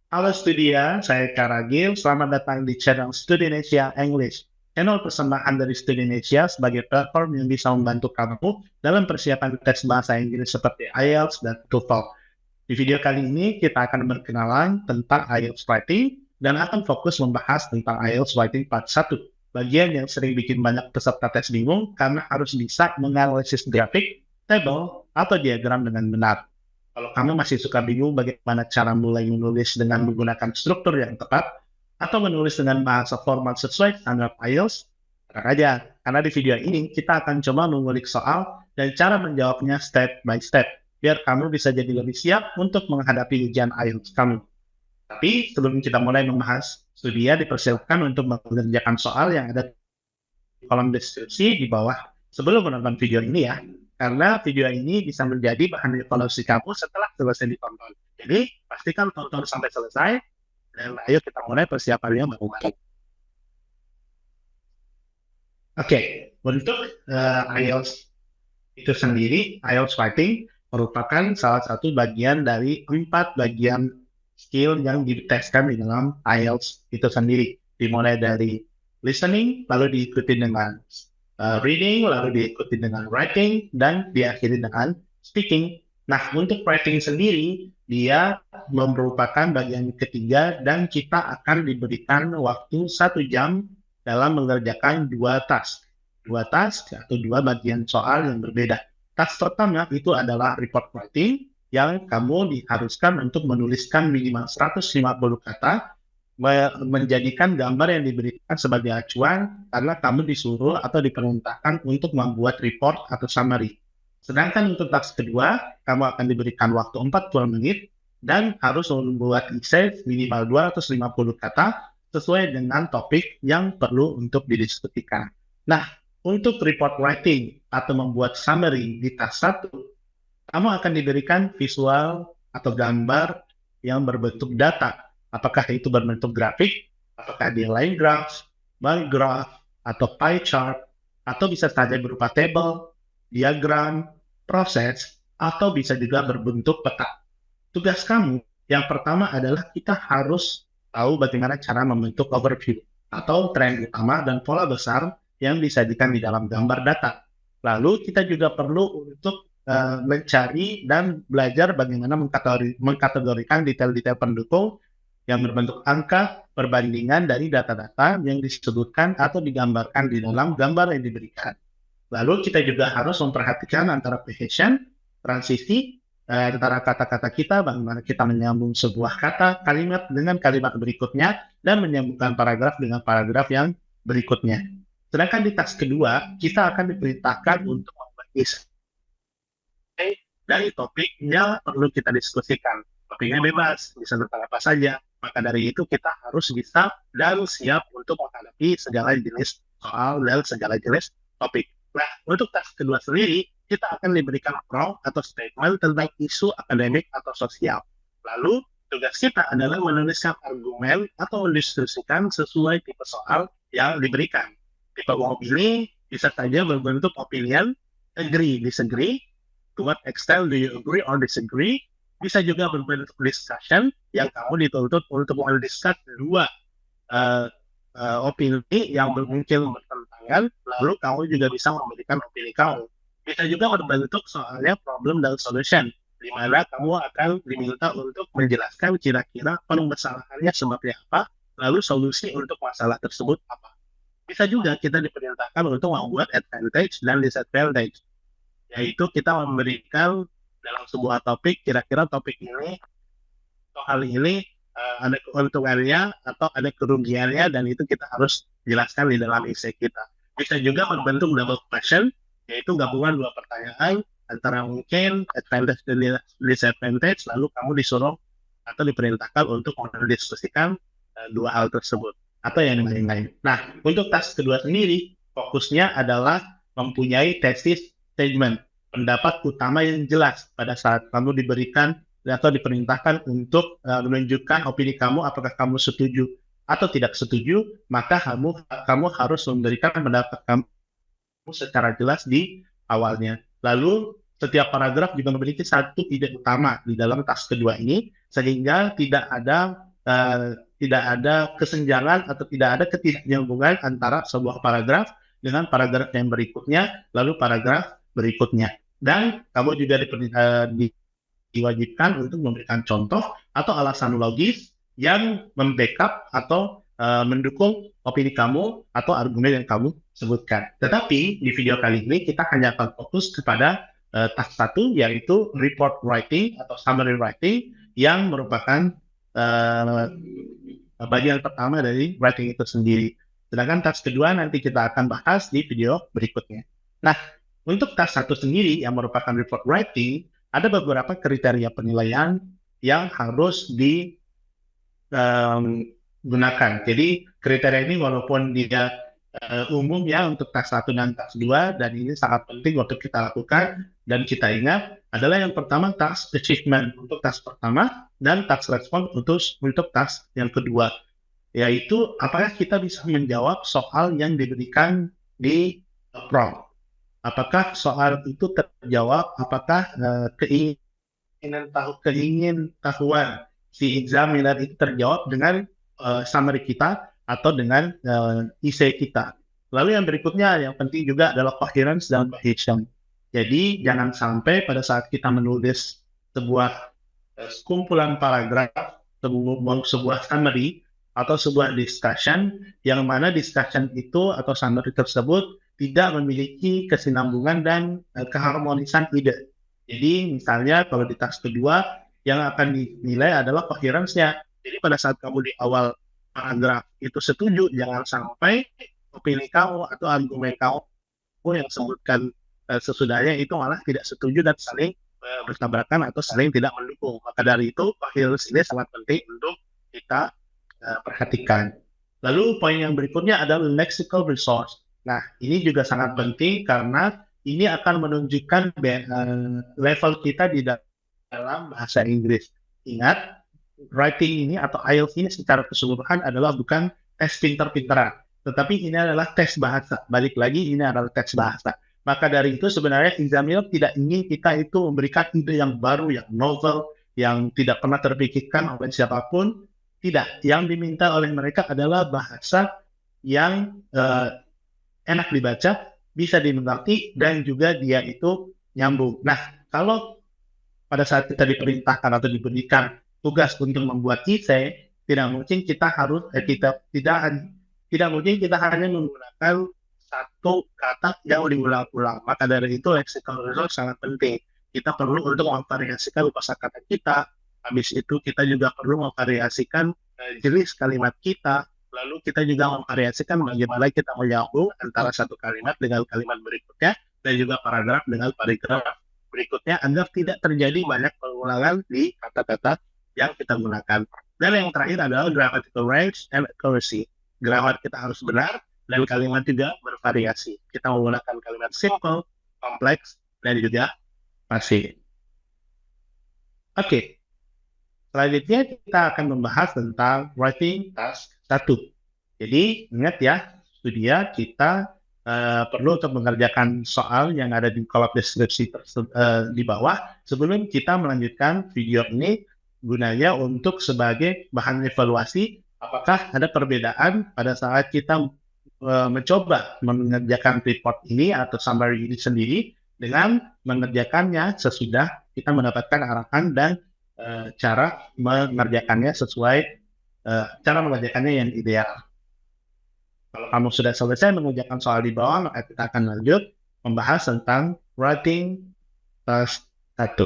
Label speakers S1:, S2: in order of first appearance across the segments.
S1: Halo Studia, saya Karagil. Selamat datang di channel Studinesia English. Channel persembahan dari Studinesia sebagai platform yang bisa membantu kamu dalam persiapan tes bahasa Inggris seperti IELTS dan TOEFL. Di video kali ini kita akan berkenalan tentang IELTS Writing dan akan fokus membahas tentang IELTS Writing Part 1. Bagian yang sering bikin banyak peserta tes bingung karena harus bisa menganalisis grafik, tabel, atau diagram dengan benar. Kalau kamu masih suka bingung bagaimana cara mulai menulis dengan menggunakan struktur yang tepat, atau menulis dengan bahasa formal sesuai standar IELTS, tenang aja, karena di video ini kita akan coba mengulik soal dan cara menjawabnya step by step, biar kamu bisa jadi lebih siap untuk menghadapi ujian IELTS kamu. Tapi sebelum kita mulai membahas, Studia dipersilakan untuk mengerjakan soal yang ada di kolom deskripsi di bawah sebelum menonton video ini ya. Karena video ini bisa menjadi bahan evaluasi kamu setelah selesai ditonton. Jadi, pastikan tonton sampai selesai, dan ayo kita mulai persiapannya bareng-bareng. Oke, untuk IELTS itu sendiri, IELTS Writing merupakan salah satu bagian dari 4 bagian skill yang diteskan di dalam IELTS itu sendiri. Dimulai dari listening, lalu diikuti dengan reading, lalu diikuti dengan writing, dan diakhiri dengan speaking. Nah, untuk writing sendiri, dia merupakan bagian ketiga dan kita akan diberikan waktu 1 jam dalam mengerjakan 2 task. 2 task atau 2 bagian soal yang berbeda. Task pertama itu adalah report writing, yang kamu diharuskan untuk menuliskan minimal 150 kata menjadikan gambar yang diberikan sebagai acuan karena kamu disuruh atau diperintahkan untuk membuat report atau summary. Sedangkan untuk task kedua, kamu akan diberikan waktu 40 menit dan harus membuat essay minimal 250 kata sesuai dengan topik yang perlu untuk didiskusikan. Nah, untuk report writing atau membuat summary di task 1, kamu akan diberikan visual atau gambar yang berbentuk data. Apakah itu berbentuk grafik, apakah dia line graph, bar graph, atau pie chart, atau bisa saja berupa table, diagram, proses, atau bisa juga berbentuk peta. Tugas kamu yang pertama adalah kita harus tahu bagaimana cara membentuk overview atau tren utama dan pola besar yang disajikan di dalam gambar data. Lalu kita juga perlu untuk mencari dan belajar bagaimana mengkategorikan detail-detail pendukung yang berbentuk angka perbandingan dari data-data yang disebutkan atau digambarkan di dalam gambar yang diberikan. Lalu kita juga harus memperhatikan antara precision, transisi, antara kata-kata kita, bagaimana kita menyambung sebuah kata, kalimat dengan kalimat berikutnya, dan menyambungkan paragraf dengan paragraf yang berikutnya. Sedangkan di task kedua, kita akan diperintahkan untuk membuat essay dari topik yang perlu kita diskusikan. Topiknya bebas, bisa tentang apa saja. Maka dari itu kita harus bisa dan siap untuk menghadapi segala jenis soal dan segala jenis topik. Nah, untuk task kedua sendiri, kita akan diberikan prompt atau statement tentang isu akademik atau sosial. Lalu, tugas kita adalah menuliskan argumen atau mendiskusikan sesuai tipe soal yang diberikan. Tipe ini bisa saja berbentuk opinion, agree, disagree, to what extent do you agree or disagree. Bisa juga berbentuk discussion yang kamu dituntut untuk mendiskus dua opini yang mungkin bertentangan, lalu kamu juga bisa memberikan opini kamu. Bisa juga berbentuk soalnya problem dan solution, di mana kamu akan diminta untuk menjelaskan kira-kira permasalahannya seperti apa, lalu solusi untuk masalah tersebut apa. Bisa juga kita diperintahkan untuk membuat advantage dan disadvantage, yaitu kita memberikan dalam sebuah topik, kira-kira topik ini atau hal ini ada keuntungannya atau ada kerugiannya, dan itu kita harus jelaskan di dalam essay kita. Bisa juga berbentuk double question, yaitu gabungan 2 pertanyaan antara mungkin advantage dan disadvantage, lalu kamu disuruh atau diperintahkan untuk mendiskusikan 2 hal tersebut atau yang lain-lain. Nah, untuk task kedua sendiri, fokusnya adalah mempunyai thesis statement, pendapat utama yang jelas pada saat kamu diberikan atau diperintahkan untuk menunjukkan opini kamu, apakah kamu setuju atau tidak setuju, maka kamu harus memberikan pendapat kamu secara jelas di awalnya. Lalu setiap paragraf juga memiliki satu ide utama di dalam task kedua ini, sehingga tidak ada tidak ada kesenjangan atau tidak ada ketidaknyambungan antara sebuah paragraf dengan paragraf yang berikutnya, lalu paragraf berikutnya. Dan kamu juga diwajibkan untuk memberikan contoh atau alasan logis yang membackup atau mendukung opini kamu atau argumen yang kamu sebutkan. Tetapi di video kali ini kita hanya akan fokus kepada task 1, yaitu report writing atau summary writing, yang merupakan bagian pertama dari writing itu sendiri. Sedangkan task kedua nanti kita akan bahas di video berikutnya. Nah, untuk task 1 sendiri yang merupakan report writing, ada beberapa kriteria penilaian yang harus digunakan. Jadi kriteria ini walaupun dia umum ya untuk task 1 dan task 2, dan ini sangat penting untuk kita lakukan dan kita ingat, adalah yang pertama task achievement untuk task pertama dan task response untuk task yang kedua, yaitu apakah kita bisa menjawab soal yang diberikan di prompt. Apakah soal itu terjawab, apakah keingin tahuan si examiner itu terjawab dengan summary kita atau dengan essay kita. Lalu yang berikutnya yang penting juga adalah coherence dan cohesion. Jadi jangan sampai pada saat kita menulis sebuah kumpulan paragraf, sebuah summary atau sebuah discussion, yang mana discussion itu atau summary tersebut tidak memiliki kesinambungan dan keharmonisan ide. Jadi misalnya kalau di task kedua yang akan dinilai adalah coherence-nya. Jadi pada saat kamu di awal paragraf itu setuju, jangan sampai opini kamu atau argumen kamu yang sebutkan sesudahnya itu malah tidak setuju dan saling bertabrakan atau saling tidak mendukung. Maka dari itu coherence ini sangat penting untuk kita perhatikan. Lalu poin yang berikutnya adalah lexical resource. Nah, ini juga sangat penting karena ini akan menunjukkan level kita di dalam bahasa Inggris. Ingat, writing ini atau IELTS ini secara keseluruhan adalah bukan tes pinter-pinteran, tetapi ini adalah tes bahasa. Balik lagi, ini adalah tes bahasa. Maka dari itu sebenarnya examiner tidak ingin kita itu memberikan ide yang baru, yang novel, yang tidak pernah terpikirkan oleh siapapun. Tidak, yang diminta oleh mereka adalah bahasa yang enak dibaca, bisa dimengerti, dan juga dia itu nyambung. Nah, kalau pada saat kita diperintahkan atau diberikan tugas untuk membuat essay, tidak mungkin kita hanya menggunakan satu kata yang diulang-ulang. Maka dari itu lexical resource sangat penting. Kita perlu untuk memvariasikan kosakata kita. Habis itu kita juga perlu memvariasikan jenis kalimat kita. Lalu kita juga memvariasikan bagaimana kita menyambung antara satu kalimat dengan kalimat berikutnya, dan juga paragraf dengan paragraf berikutnya, agar tidak terjadi banyak pengulangan di kata-kata yang kita gunakan. Dan yang terakhir adalah grammatical range and accuracy. Grammar kita harus benar, dan kalimat juga bervariasi. Kita menggunakan kalimat simple, kompleks, dan juga fasih. Oke. Selanjutnya kita akan membahas tentang writing task 1. Jadi ingat ya, studia kita perlu untuk mengerjakan soal yang ada di kolom deskripsi di bawah sebelum kita melanjutkan video ini, gunanya untuk sebagai bahan evaluasi apakah ada perbedaan pada saat kita mencoba mengerjakan report ini atau summary ini sendiri dengan mengerjakannya sesudah kita mendapatkan arahan dan cara mengerjakannya sesuai cara mengerjakannya yang ideal. Kalau kamu sudah selesai mengerjakan soal di bawah, maka kita akan lanjut membahas tentang writing task 1.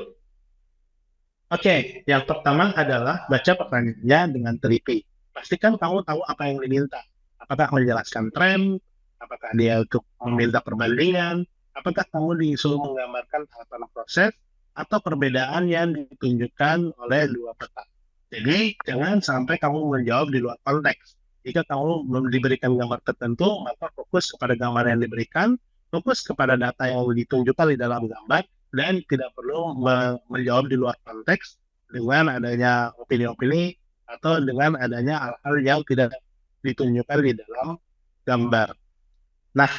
S1: Oke, yang pertama adalah baca pertanyaannya dengan teliti. Pastikan kamu tahu apa yang diminta. Apakah menjelaskan tren, apakah dia untuk meminta perbandingan, apakah kamu disuruh menggambarkan tahapan proses, atau perbedaan yang ditunjukkan oleh dua peta. Jadi, jangan sampai kamu menjawab di luar konteks. Jika kamu belum diberikan gambar tertentu, maka fokus kepada gambar yang diberikan, fokus kepada data yang ditunjukkan di dalam gambar, dan tidak perlu menjawab di luar konteks dengan adanya opini-opini atau dengan adanya hal-hal yang tidak ditunjukkan di dalam gambar. Nah,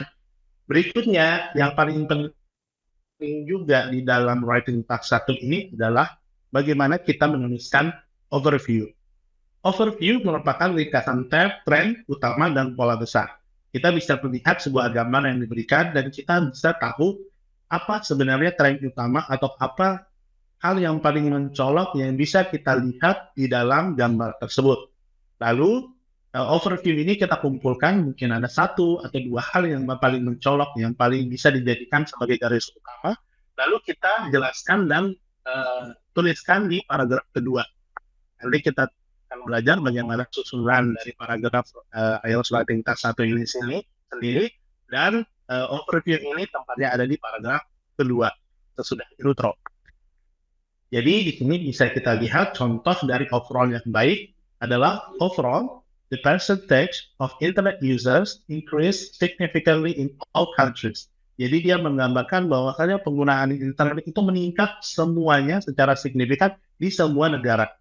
S1: berikutnya yang paling penting juga di dalam writing task 1 ini adalah bagaimana kita menuliskan overview. Overview merupakan ringkasan tab, tren, utama, dan pola besar. Kita bisa melihat sebuah gambar yang diberikan dan kita bisa tahu apa sebenarnya tren utama atau apa hal yang paling mencolok yang bisa kita lihat di dalam gambar tersebut. Lalu, overview ini kita kumpulkan, mungkin ada satu atau dua hal yang paling mencolok, yang paling bisa dijadikan sebagai garis utama. Lalu kita jelaskan dan tuliskan di paragraf kedua. Nanti kita akan belajar bagaimana susunan dari paragraf IELTS Writing Task 1 ini sendiri, dan overview ini tempatnya ada di paragraf kedua sesudah intro. Jadi di sini bisa kita lihat contoh dari overall yang baik adalah overall the percentage of internet users increased significantly in all countries. Jadi dia menggambarkan bahwasanya penggunaan internet itu meningkat semuanya secara signifikan di semua negara.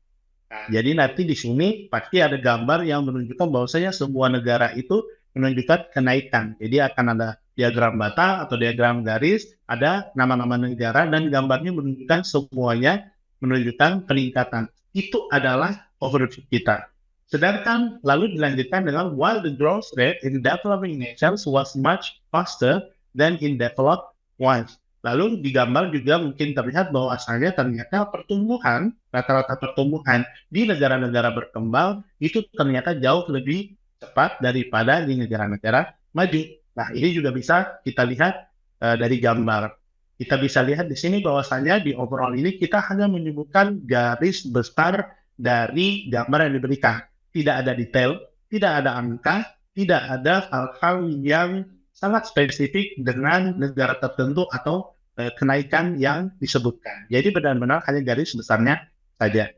S1: Nah, jadi nanti di sini pasti ada gambar yang menunjukkan bahwasanya semua negara itu menunjukkan kenaikan. Jadi akan ada diagram bata atau diagram garis, ada nama-nama negara dan gambarnya menunjukkan semuanya menunjukkan peningkatan. Itu adalah overview kita. Sedangkan lalu dilanjutkan dengan while the growth rate in developing nations was much faster than in developed ones. Lalu di gambar juga mungkin terlihat bahwa asalnya ternyata rata-rata pertumbuhan di negara-negara berkembang itu ternyata jauh lebih cepat daripada di negara-negara maju. Nah, ini juga bisa kita lihat dari gambar. Kita bisa lihat di sini bahwasanya di overall ini kita hanya menyebutkan garis besar dari gambar yang diberikan. Tidak ada detail, tidak ada angka, tidak ada hal-hal yang sangat spesifik dengan negara tertentu atau kenaikan yang disebutkan. Jadi benar-benar hanya garis besarnya saja.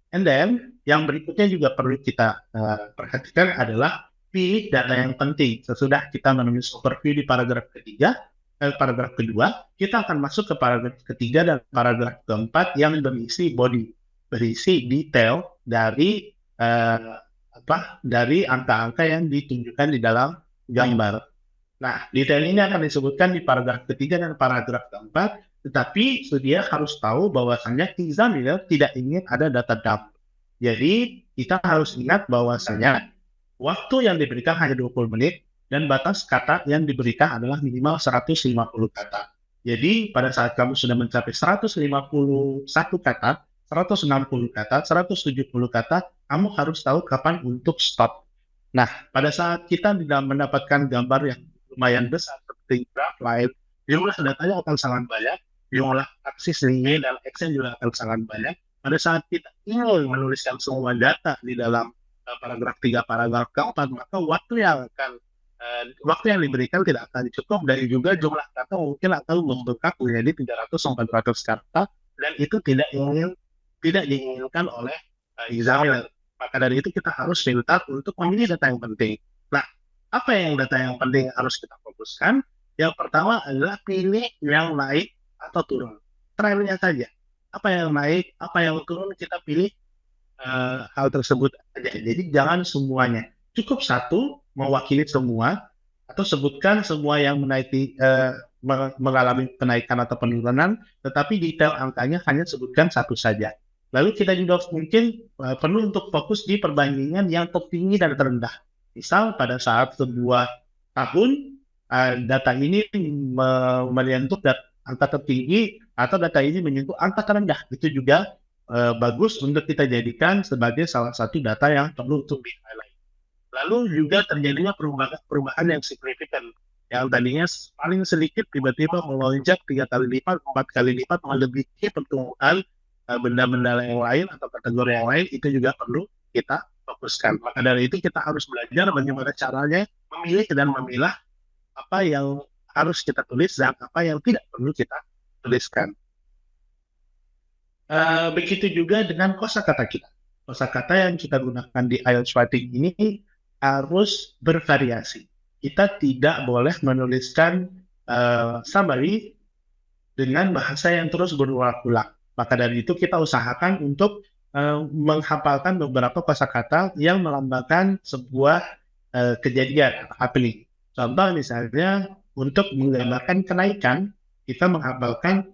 S1: And then, yang berikutnya juga perlu kita perhatikan adalah pilih data yang penting. Sesudah kita menulis overview di paragraf kedua, kita akan masuk ke paragraf ketiga dan paragraf keempat yang berisi body, berisi detail dari dari angka-angka yang ditunjukkan di dalam gambar. Nah, detail ini akan disebutkan di paragraf ketiga dan paragraf keempat, tetapi dia harus tahu bahwasannya examiner tidak ingin ada data dump. Jadi, kita harus ingat bahwasannya waktu yang diberikan hanya 20 menit dan batas kata yang diberikan adalah minimal 150 kata. Jadi, pada saat kamu sudah mencapai 151 kata, 160 kata, 170 kata, kamu harus tahu kapan untuk stop. Nah, pada saat kita tidak mendapatkan gambar yang lumayan besar seperti graph line, jumlah datanya akan sangat banyak, jumlah aksis Y dan X juga akan sangat banyak. Pada saat kita ingin menuliskan semua data di dalam paragraf 3, paragraf 4, maka waktu yang diberikan tidak akan cukup, dan juga jumlah kata mungkin akan membengkak menjadi 300-400 kata, dan itu tidak diinginkan oleh examiner. Maka dari itu kita harus filter untuk memilih data yang penting. Nah, apa yang data yang penting harus kita fokuskan? Yang pertama adalah pilih yang naik atau turun. Trennya saja. Apa yang naik, apa yang turun, kita pilih hal tersebut saja. Jadi jangan semuanya. Cukup satu mewakili semua, atau sebutkan semua yang mengalami kenaikan atau penurunan, tetapi detail angkanya hanya sebutkan satu saja. Lalu kita juga mungkin perlu untuk fokus di perbandingan yang tertinggi dan terendah. Misal pada saat sebuah tahun data ini menyentuh angka tertinggi atau data ini menyentuh angka terendah, itu juga bagus untuk kita jadikan sebagai salah satu data yang perlu untuk di-highlight. Lalu juga terjadinya perubahan yang signifikan, yang tadinya paling sedikit tiba-tiba melonjak 3 kali lipat, 4 kali lipat, melebihi pertumbuhan benda-benda yang lain atau kategori yang lain, itu juga perlu kita fokuskan. Maka dari itu kita harus belajar bagaimana caranya memilih dan memilah apa yang harus kita tulis dan apa yang tidak perlu kita tuliskan. Begitu juga dengan kosakata kita. Kosakata yang kita gunakan di IELTS Writing ini harus bervariasi. Kita tidak boleh menuliskan summary dengan bahasa yang terus berulang-ulang. Maka dari itu kita usahakan untuk menghafalkan beberapa kosakata yang melambangkan sebuah kejadian, happening. Contoh misalnya untuk menggambarkan kenaikan, kita menghafalkan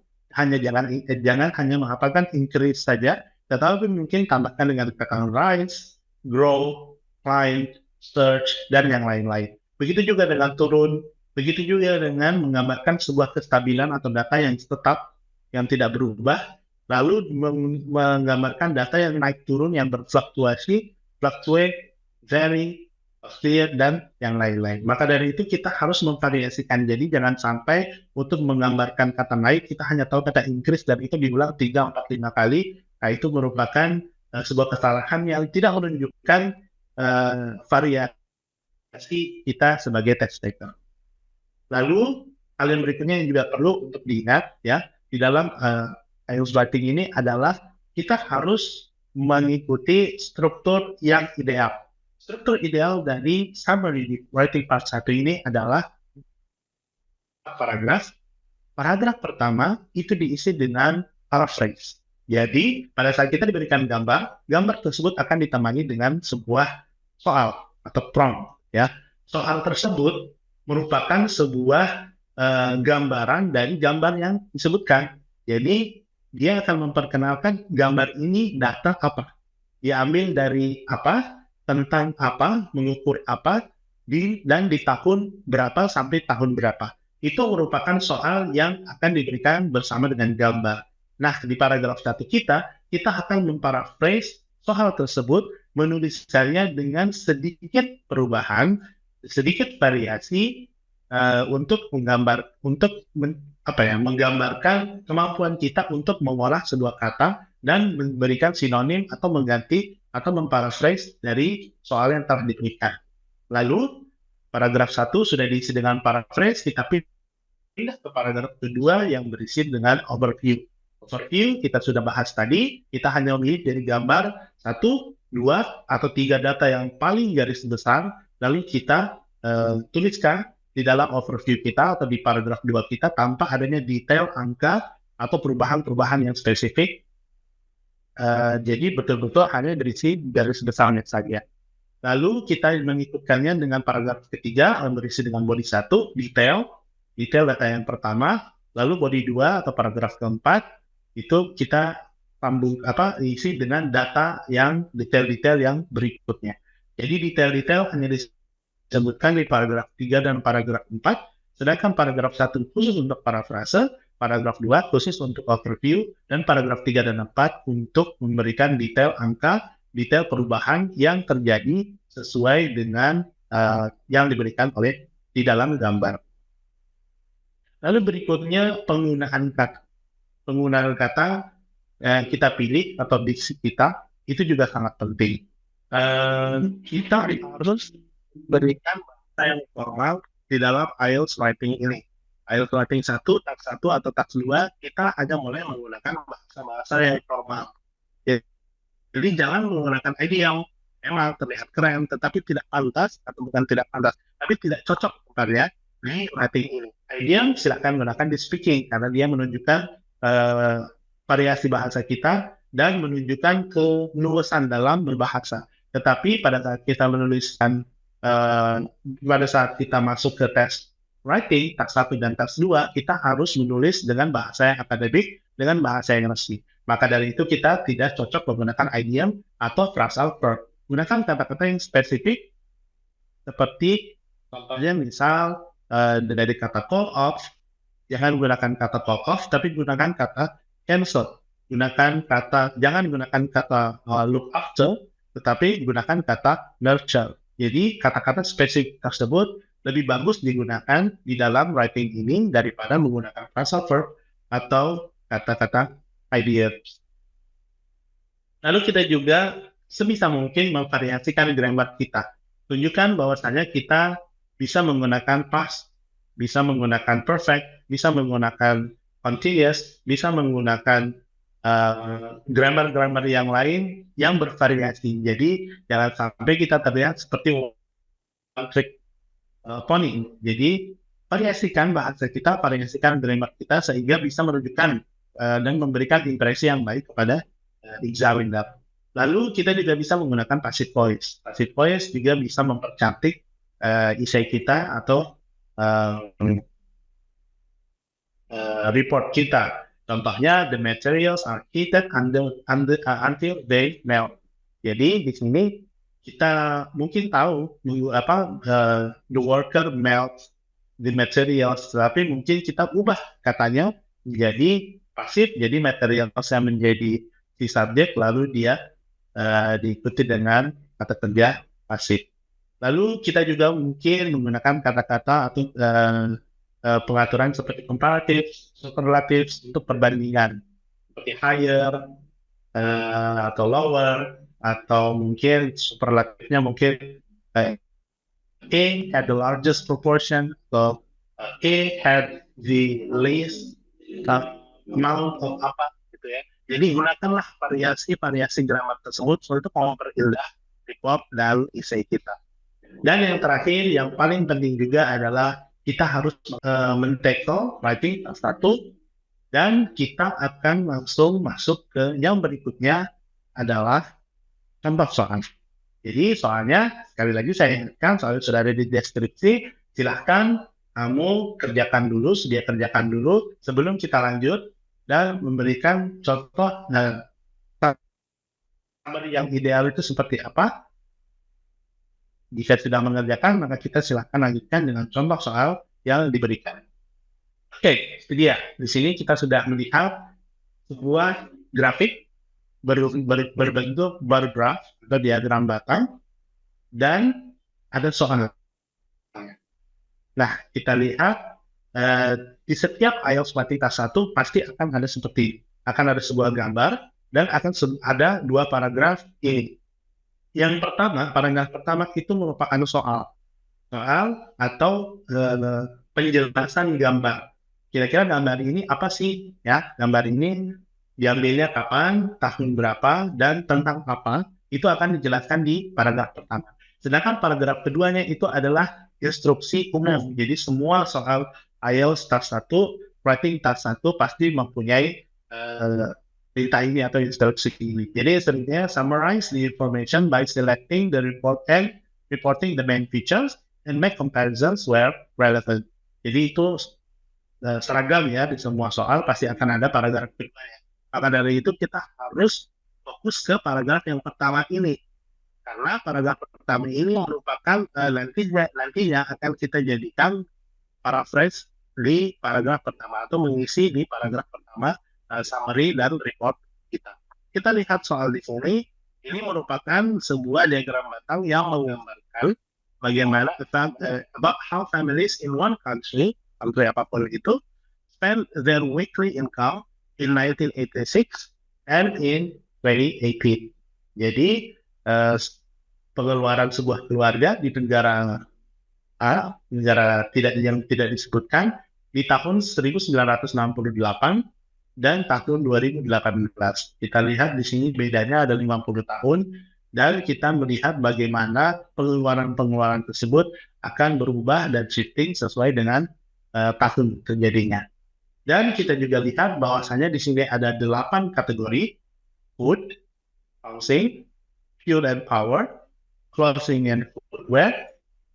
S1: jangan hanya menghafalkan increase saja, tetapi mungkin tambahkan dengan kata rise, grow, climb, search, dan yang lain-lain. Begitu juga dengan turun, begitu juga dengan menggambarkan sebuah kestabilan atau data yang tetap, yang tidak berubah, lalu menggambarkan data yang naik turun, yang berfluktuasi, fluctuate, vary, clear, dan yang lain-lain. Maka dari itu kita harus memvariasikan. Jadi jangan sampai untuk menggambarkan kata naik, kita hanya tahu kata increase dan itu diulang 3, 4, 5 kali. Nah, itu merupakan sebuah kesalahan yang tidak menunjukkan variasi kita sebagai test taker. Lalu, hal yang berikutnya yang juga perlu untuk diingat ya, di dalam IELTS writing ini adalah kita harus mengikuti struktur yang ideal. Struktur ideal dari summary writing part 1 ini adalah paragraf. Paragraf pertama itu diisi dengan paraphrase. Jadi, pada saat kita diberikan gambar, gambar tersebut akan ditemani dengan sebuah soal atau prompt. Ya. Soal tersebut merupakan sebuah gambaran dari gambar yang disebutkan. Jadi, dia akan memperkenalkan gambar ini data apa. Diambil dari apa, tentang apa, mengukur apa, dan di tahun berapa sampai tahun berapa. Itu merupakan soal yang akan diberikan bersama dengan gambar. Nah, di paragraf 1 kita akan memparaphrase soal tersebut, menuliskannya dengan sedikit perubahan, sedikit variasi untuk menggambarkan kemampuan kita untuk mengolah sebuah kata dan memberikan sinonim atau mengganti atau memparaphrase dari soal yang telah diberikan. Lalu, paragraf 1 sudah diisi dengan paraphrase, kita pindah ke paragraf kedua yang berisi dengan overview. Overview kita sudah bahas tadi, kita hanya memilih dari gambar 1, 2, atau 3 data yang paling garis besar, lalu kita tuliskan di dalam overview kita atau di paragraf 2 kita tanpa adanya detail angka atau perubahan-perubahan yang spesifik. Jadi betul-betul hanya berisi garis besarnya saja. Lalu kita mengikutkannya dengan paragraf ketiga yang berisi dengan body 1, detail data yang pertama, lalu body 2 atau paragraf keempat itu kita isi dengan data yang detail-detail yang berikutnya. Jadi detail-detail hanya disebutkan di paragraf 3 dan paragraf 4, sedangkan paragraf 1 khusus untuk parafrase, paragraf 2 khusus untuk overview, dan paragraf 3 dan 4 untuk memberikan detail angka, detail perubahan yang terjadi sesuai dengan yang diberikan oleh di dalam gambar. Lalu berikutnya penggunaan kata. Penggunaan kata kita pilih atau diksi kita itu juga sangat penting. Kita harus berikan bahasa yang formal di dalam IELTS writing ini. IELTS writing 1, task 1 atau task 2, kita hanya mulai menggunakan bahasa-bahasa yang formal. Jadi jangan menggunakan ide yang memang terlihat keren, tetapi tidak pantas, atau bukan tidak pantas, tapi tidak cocok bukannya di writing ini. Ide silakan gunakan di speaking, karena dia menunjukkan variasi bahasa kita dan menunjukkan keluasan dalam berbahasa. Tetapi pada saat kita menuliskan, pada saat kita masuk ke tes writing, task 1 dan task 2, kita harus menulis dengan bahasa yang akademik, dengan bahasa yang resmi. Maka dari itu kita tidak cocok menggunakan idiom atau phrasal verb. Gunakan kata-kata yang spesifik, seperti contohnya misal dari kata call off, jangan gunakan kata call off, tapi gunakan kata cancel. Jangan gunakan kata look after, tetapi gunakan kata nurture. Jadi kata-kata spesifik tersebut lebih bagus digunakan di dalam writing ini daripada menggunakan phrasal verb atau kata-kata idioms. Lalu kita juga sebisa mungkin memvariasikan grammar kita. Tunjukkan bahwasanya kita bisa menggunakan past, bisa menggunakan perfect, bisa menggunakan continuous, bisa menggunakan grammar-grammar yang lain yang bervariasi. Jadi jangan sampai kita terlihat seperti one trick pony. Jadi variasikan bahasa kita, variasikan grammar kita sehingga bisa menunjukkan dan memberikan impresi yang baik kepada examiner. Lalu kita juga bisa menggunakan passive voice. Passive voice juga bisa mempercantik essay kita atau report kita. Contohnya, the materials are heated until they melt. Jadi di sini kita mungkin tahu the worker melts the materials, tapi mungkin kita ubah katanya menjadi pasif, jadi material yang menjadi si subjek, lalu dia diikuti dengan kata kerja pasif. Lalu kita juga mungkin menggunakan kata-kata atau pengaturan seperti comparative, superlative untuk perbandingan, seperti higher atau lower, atau mungkin superlatifnya mungkin A had the largest proportion, atau A had the least amount of apa gitu ya. Jadi gunakanlah variasi-variasi grammar tersebut untuk memperindah report dan essay kita. Dan yang terakhir, yang paling penting juga adalah kita harus men-tackle writing tas 1, dan kita akan langsung masuk ke yang berikutnya adalah contoh soal. Jadi soalnya, sekali lagi saya ingatkan, soalnya sudah ada di deskripsi, silahkan kamu kerjakan dulu, sebelum kita lanjut dan memberikan contoh yang ideal itu seperti apa. Jika sudah mengerjakan, maka kita silahkan lanjutkan dengan contoh soal yang diberikan. Oke, itu dia. Di sini kita sudah melihat sebuah grafik berbentuk bar graph atau diagram batang, dan ada soal. Nah, kita lihat di setiap IELTS materi tas 1 pasti akan ada sebuah gambar, dan akan ada 2 paragraf ini. Yang pertama, paragraf pertama itu merupakan soal atau penjelasan gambar. Kira-kira gambar ini apa sih? Ya, gambar ini diambilnya kapan, tahun berapa, dan tentang apa? Itu akan dijelaskan di paragraf pertama. Sedangkan paragraf keduanya itu adalah instruksi umum. Jadi semua soal IELTS tas 1, writing tas 1 pasti mempunyai perintah ini atau instruksi ini. Jadi seringnya summarize the information by selecting the report and reporting the main features and make comparisons where relevant. Jadi itu seragam ya, di semua soal pasti akan ada paragraf kedua ya. Maka dari itu kita harus fokus ke paragraf yang pertama ini, karena paragraf pertama ini merupakan nantinya akan kita jadikan paraphrase di paragraf pertama atau mengisi di paragraf pertama summary dan report kita. Kita lihat soal di sini, ini merupakan sebuah diagram batang yang menggambarkan bagaimana about how families in one country apapun itu, spend their weekly income in 1986 and in 2018. Jadi pengeluaran sebuah keluarga di negara A, negara yang tidak disebutkan, di tahun 1968 dan tahun 2018. Kita lihat di sini bedanya ada 50 tahun, dan kita melihat bagaimana pengeluaran tersebut akan berubah dan shifting sesuai dengan tahun terjadinya. Dan kita juga lihat bahwasanya di sini ada 8 kategori: food, housing, fuel and power, clothing and footwear,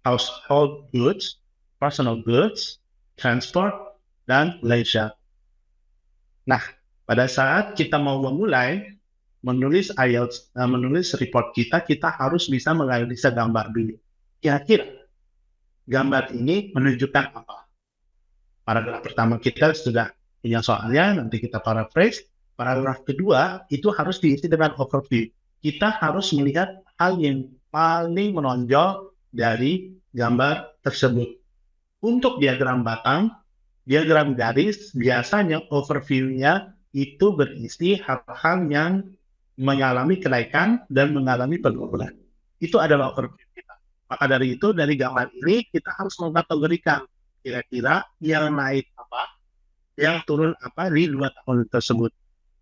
S1: household goods, personal goods, transport, dan leisure. Nah, pada saat kita mau memulai menulis IELTS, menulis report kita harus bisa menganalisa gambar dulu. Kira-kira gambar ini menunjukkan apa? Paragraf pertama kita sudah punya soalnya, nanti kita paraphrase. Paragraf kedua itu harus diisi dengan overview. Kita harus melihat hal yang paling menonjol dari gambar tersebut. Untuk diagram batang, diagram garis, biasanya overview-nya itu berisi hal-hal yang mengalami kenaikan dan mengalami penurunan. Itu adalah overview kita. Maka dari itu, dari gambar ini kita harus mengkategorikan kira-kira yang naik apa, yang turun apa di 2 tahun tersebut.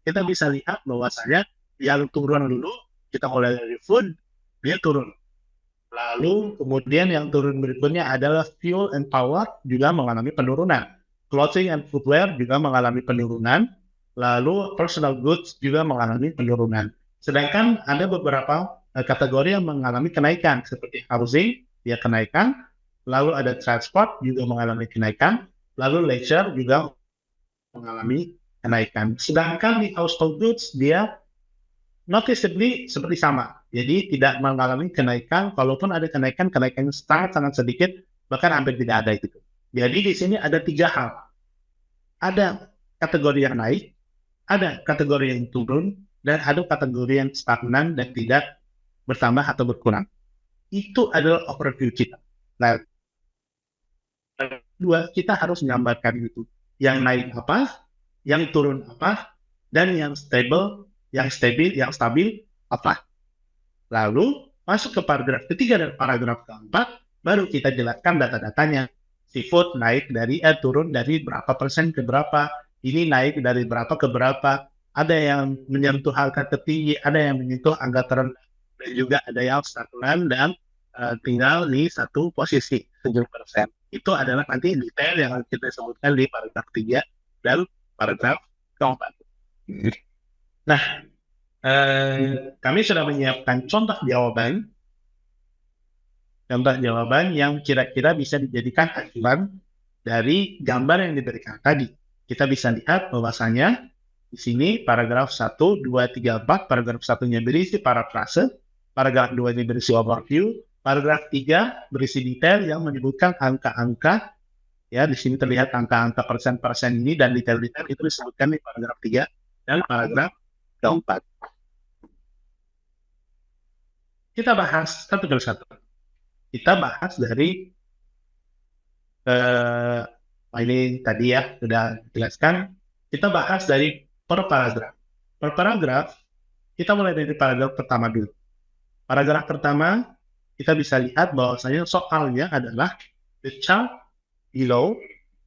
S1: Kita bisa lihat bahwasanya yang turun dulu, kita mulai dari food, dia turun. Lalu kemudian yang turun berikutnya adalah fuel and power, juga mengalami penurunan. Clothing and footwear juga mengalami penurunan. Lalu personal goods juga mengalami penurunan. Sedangkan ada beberapa kategori yang mengalami kenaikan, seperti housing, dia kenaikan. Lalu ada transport juga mengalami kenaikan. Lalu leisure juga mengalami kenaikan. Sedangkan di household goods dia noticeably seperti sama. Jadi tidak mengalami kenaikan, kalaupun ada kenaikan sangat sedikit, bahkan hampir tidak ada itu. Jadi di sini ada 3 hal. Ada kategori yang naik, ada kategori yang turun, dan ada kategori yang stagnan dan tidak bertambah atau berkurang. Itu adalah overview kita. Nah, dua, kita harus menggambarkan itu. Yang naik apa, yang turun apa, dan yang stabil apa. Lalu masuk ke paragraf ketiga dan paragraf keempat, baru kita jelaskan data-datanya. Seafood naik turun dari berapa persen ke berapa, ini naik dari berapa ke berapa, ada yang menyentuh angka tertinggi, ada yang menyentuh angka terendah, dan juga ada yang stagnan dan tinggal di satu posisi 7%. Itu adalah nanti detail yang kita sebutkan di paragraf 3 dan paragraf keempat. Nah, kami sudah menyiapkan contoh jawaban yang kira-kira bisa dijadikan acuan dari gambar yang diberikan tadi. Kita bisa lihat bahwasanya di sini paragraf 1, 2, 3, 4, paragraf 1-nya berisi parafrase, paragraf 2-nya berisi overview, paragraf 3 berisi detail yang menyebutkan angka-angka. Ya, di sini terlihat angka-angka persen-persen ini dan detail-detail itu disebutkan di paragraf 3 dan paragraf keempat. Kita bahas satu persatu. Kita bahas dari ini tadi ya sudah dijelaskan. Kita bahas dari per paragraf. Per paragraf kita mulai dari paragraf pertama dulu. Paragraf pertama kita bisa lihat bahwasanya soalnya adalah the chart below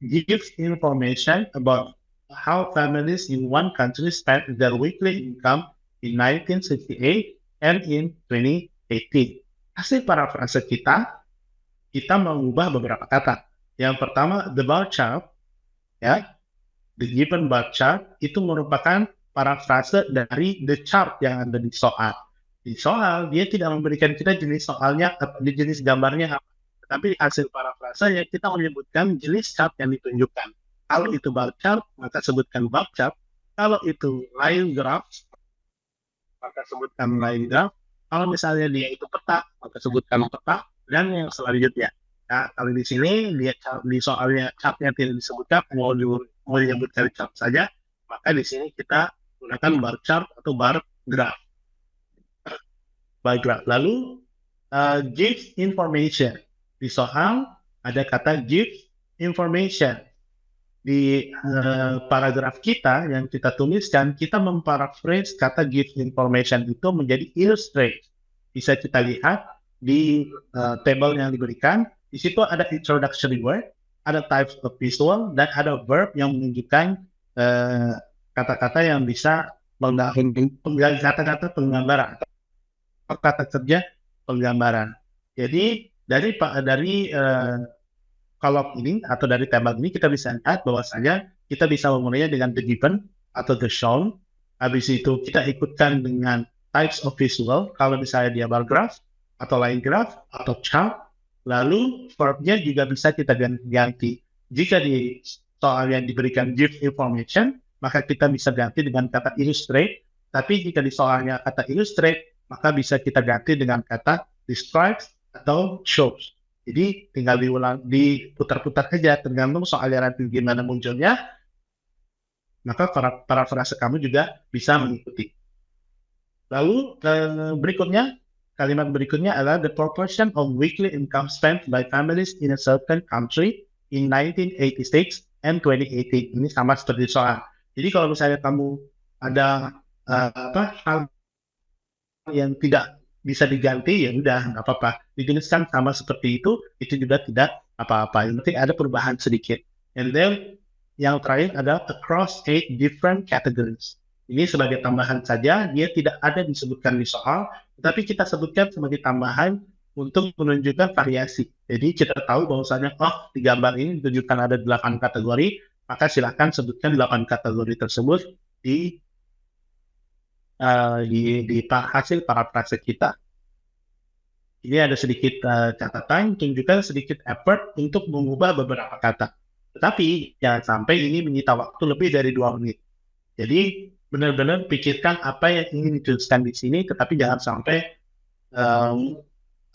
S1: gives information about how families in one country spent their weekly income in 1968 and in 2018. Hasil parafrase kita mengubah beberapa kata. Yang pertama, the bar chart, ya, the given bar chart itu merupakan parafrase dari the chart yang ada di soal. Di soal dia tidak memberikan kita jenis soalnya, jenis gambarnya apa, tapi hasil parafrase ya kita menyebutkan jenis chart yang ditunjukkan. Kalau itu bar chart, maka sebutkan bar chart. Kalau itu line graph, maka sebutkan line graph. Kalau misalnya dia itu peta, maka sebutkan peta. Dan yang selanjutnya, nah, kalau di sini lihat di soalnya chartnya tidak disebutkan, mau disebutkan chart saja, maka di sini kita gunakan bar chart atau bar graph. Bar graph. Lalu give information. Di soal ada kata give information. Di paragraf kita yang kita tuliskan, kita memparaphrase kata give information itu menjadi illustrate. Bisa kita lihat di table yang diberikan. Di situ ada introductory word, ada types of visual, dan ada verb yang menunjukkan kata-kata yang bisa kata-kata penggambaran, kata kerja penggambaran. Jadi dari kolom ini atau dari table ini kita bisa lihat bahwasanya kita bisa memulainya dengan the given atau the shown. Habis itu kita ikutkan dengan types of visual, kalau misalnya dia bar graph atau line graph atau chart. Lalu verbnya juga bisa kita ganti. Jika di soal yang diberikan give information, maka kita bisa ganti dengan kata illustrate. Tapi jika di soalnya kata illustrate, maka bisa kita ganti dengan kata describes atau shows. Jadi tinggal diputar-putar saja, tergantung soalnya nanti gimana munculnya, maka parafrase kamu juga bisa mengikuti. Lalu kalimat berikutnya adalah the proportion of weekly income spent by families in a certain country in 1986 and 2018. Ini sama seperti soal. Jadi kalau misalnya kamu ada hal yang tidak bisa diganti, ya udah nggak apa-apa. Dijelaskan sama seperti itu juga tidak apa-apa. Yang penting ada perubahan sedikit. And then yang terakhir adalah across 8 different categories. Ini sebagai tambahan saja, dia tidak ada disebutkan di soal, tapi kita sebutkan sebagai tambahan untuk menunjukkan variasi. Jadi kita tahu bahwasanya di gambar ini ditunjukkan ada 8 kategori, maka silakan sebutkan 8 kategori tersebut di hasil parafrase kita. Ini ada sedikit catatan, tunjukkan sedikit effort untuk mengubah beberapa kata. Tetapi jangan sampai ini menyita waktu lebih dari 2 menit. Jadi benar-benar pikirkan apa yang ingin dituliskan di sini, tetapi jangan sampai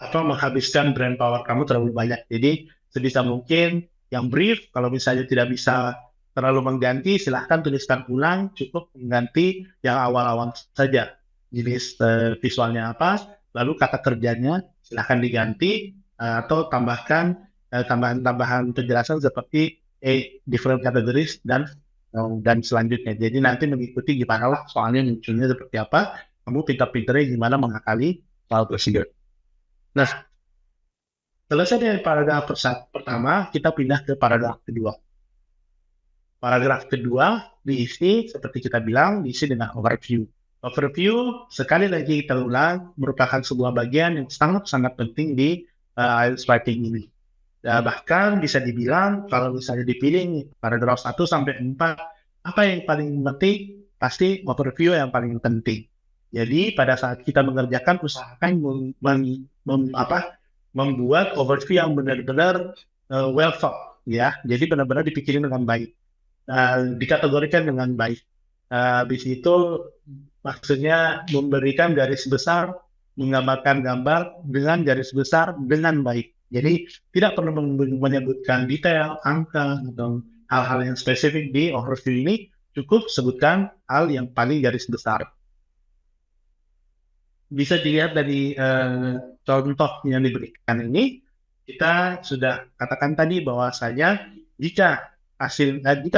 S1: menghabiskan brain power kamu terlalu banyak. Jadi sebisa mungkin yang brief, kalau misalnya tidak bisa terlalu mengganti, silahkan tuliskan ulang, cukup mengganti yang awal-awal saja. Jenis visualnya apa, lalu kata kerjanya silahkan diganti, atau tambahkan tambahan-tambahan penjelasan seperti different categories dan selanjutnya. Jadi nanti mengikuti gimana lah soalnya munculnya seperti apa, kamu pintar-pintarnya gimana mengakali soal tersebut. Nah, selesai dari paragraf pertama, kita pindah ke paragraf kedua. Paragraf kedua diisi, seperti kita bilang, diisi dengan overview. Overview, sekali lagi kita ulang, merupakan sebuah bagian yang sangat-sangat penting di IELTS writing ini. Bahkan bisa dibilang, kalau misalnya dipilih paragraf 1 sampai 4, apa yang paling penting? Pasti overview yang paling penting. Jadi pada saat kita mengerjakan, usahakan membuat overview yang benar-benar well thought, ya. Jadi benar-benar dipikirin dengan baik, dikategorikan dengan baik. Habis itu maksudnya memberikan garis besar, menggambarkan gambar dengan garis besar dengan baik. Jadi tidak perlu menyebutkan detail, angka, atau hal-hal yang spesifik di overview ini, cukup sebutkan hal yang paling garis besar. Bisa dilihat dari contoh yang diberikan ini, kita sudah katakan tadi bahwasanya jika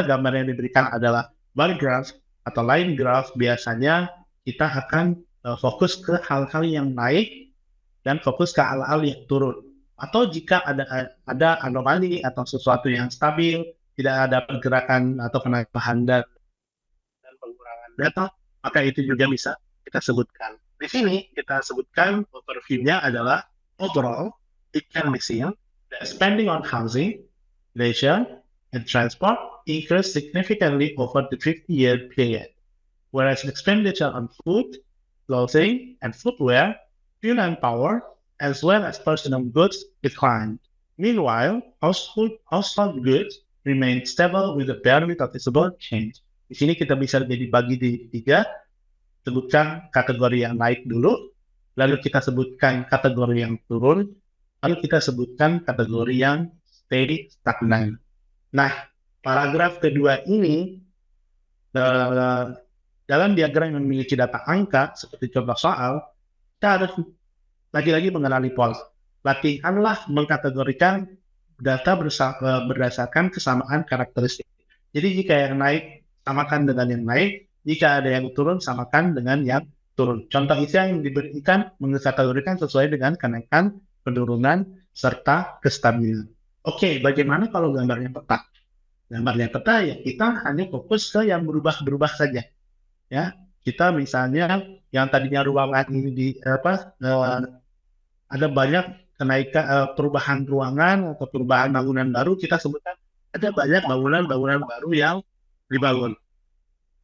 S1: gambar yang diberikan adalah bar graph atau line graph, biasanya kita akan fokus ke hal-hal yang naik dan fokus ke hal-hal yang turun. Atau jika ada anomali atau sesuatu yang stabil, tidak ada pergerakan atau penambahan dan pengurangan data, maka itu juga bisa kita sebutkan. Di sini kita sebutkan overview-nya adalah overall, it can be seen that spending on housing, leisure, and transport increased significantly over the 50-year period, whereas expenditure on food, clothing, and footwear, fuel and power, as well as personal goods declined. Meanwhile, household goods remained stable with a barely noticeable change. Di sini kita bisa jadi bagi di 3, sebutkan kategori yang naik dulu, lalu kita sebutkan kategori yang turun, lalu kita sebutkan kategori yang steady, stagnan. Nah, paragraf kedua ini dalam diagram yang memiliki data angka seperti contoh soal, kita harus lagi-lagi mengenali pola. Latihanlah mengkategorikan data berdasarkan kesamaan karakteristik. Jadi jika yang naik, samakan dengan yang naik. Jika ada yang turun, samakan dengan yang turun. Contoh isi yang diberikan mengkategorikan sesuai dengan kenaikan, penurunan, serta kestabilan. Oke, bagaimana kalau gambarnya peta? Gambarnya peta ya kita hanya fokus ke yang berubah-berubah saja. Ya, kita misalnya yang tadinya ruangan ini ada banyak kenaikan perubahan ruangan atau perubahan bangunan baru, kita sebutkan ada banyak bangunan baru yang dibangun.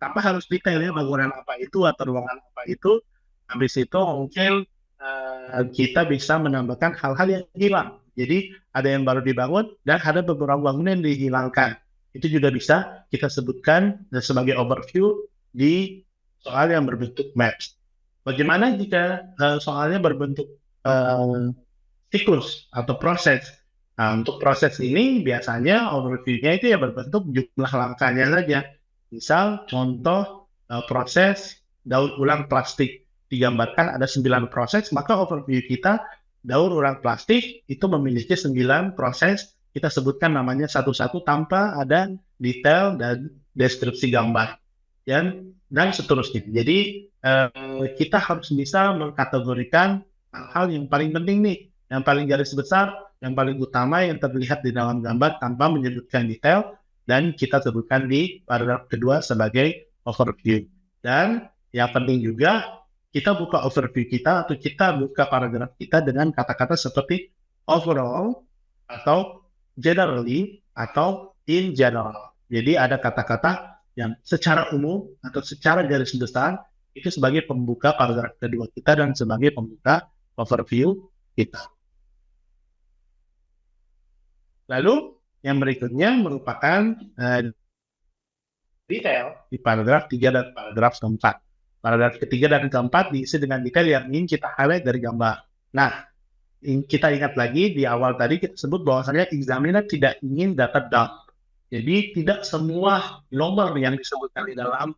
S1: Tanpa harus detailnya bangunan apa itu atau ruangan apa itu. Habis itu mungkin kita bisa menambahkan hal-hal yang hilang. Jadi ada yang baru dibangun dan ada beberapa bangunan yang dihilangkan. Itu juga bisa kita sebutkan sebagai overview di soal yang berbentuk maps. Bagaimana jika soalnya berbentuk siklus atau proses? Nah, untuk proses ini biasanya overview-nya itu ya berbentuk jumlah langkahnya saja. Misal contoh proses daur ulang plastik. Digambarkan ada 9 proses, maka overview kita daur ulang plastik itu memiliki 9 proses. Kita sebutkan namanya satu-satu tanpa ada detail dan deskripsi gambar. Dan seterusnya. Jadi kita harus bisa mengkategorikan hal yang paling penting nih, yang paling garis besar, yang paling utama yang terlihat di dalam gambar tanpa menyebutkan detail, dan kita sebutkan di paragraf kedua sebagai overview. Dan yang penting juga kita buka overview kita atau kita buka paragraf kita dengan kata-kata seperti overall atau generally atau in general. Jadi ada kata-kata yang secara umum atau secara garis besar itu sebagai pembuka paragraf kedua kita dan sebagai pembuka overview kita. Lalu yang berikutnya merupakan detail di paragraf 3 dan paragraf keempat. Paragraf ketiga dan keempat diisi dengan detail yang ingin kita highlight dari gambar. Nah, kita ingat lagi di awal tadi kita sebut bahwasanya examiner tidak ingin data dump. Jadi tidak semua nomor yang disebutkan di dalam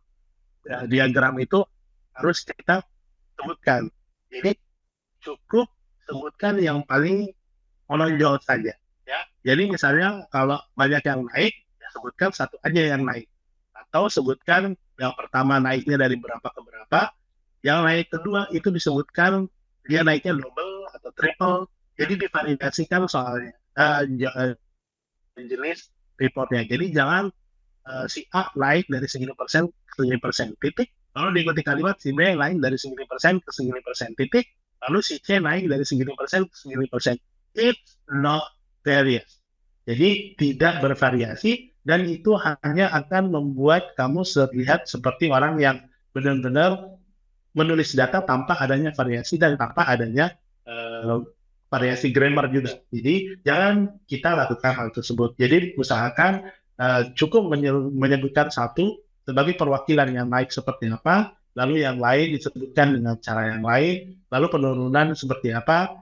S1: diagram itu harus kita sebutkan. Jadi cukup sebutkan yang paling menonjol saja. Ya. Jadi misalnya kalau banyak yang naik, ya sebutkan satu aja yang naik. Atau sebutkan yang pertama naiknya dari berapa ke berapa, yang naik kedua itu disebutkan dia naiknya double atau triple. Jadi divariasikan soalnya jenis reportnya. Jadi jangan si A naik dari segini persen ke segini persen titik, lalu diikuti kalimat si B naik dari segini persen ke segini persen titik, lalu si C naik dari segini persen ke segini persen. It's not various. Jadi tidak bervariasi dan itu hanya akan membuat kamu terlihat seperti orang yang benar-benar menulis data tanpa adanya variasi dan tanpa adanya variasi grammar juga. Jadi jangan kita lakukan hal tersebut. Jadi usahakan cukup menyebutkan satu sebagai perwakilan yang naik seperti apa, lalu yang lain disebutkan dengan cara yang lain, lalu penurunan seperti apa,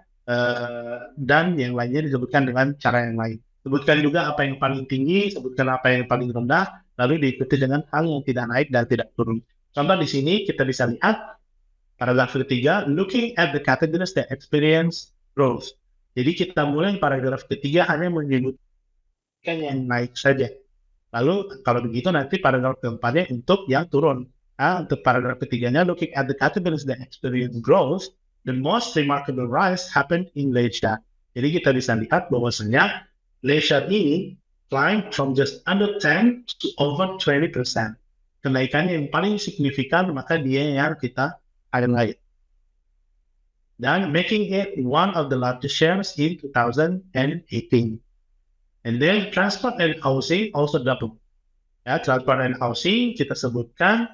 S1: dan yang lainnya disebutkan dengan cara yang lain. Sebutkan juga apa yang paling tinggi, sebutkan apa yang paling rendah, lalu diikuti dengan hal yang tidak naik dan tidak turun. Contoh di sini kita bisa lihat paragraf ketiga, looking at the categories that experience growth. Jadi kita mulai paragraf ketiga hanya menyebutkan yang naik saja. Lalu kalau begitu nanti paragraf keempatnya untuk yang turun. Untuk paragraf ketiganya, looking at the categories that experience growth, the most remarkable rise happened in leisure. Jadi kita bisa lihat bahwasanya leisure ini climbed from just under 10 to over 20%. Kenaikan yang paling signifikan maka dia yang kita highlight. Dan making it one of the largest shares in 2018. And then transport and housing also doubled. Ya, transport and housing kita sebutkan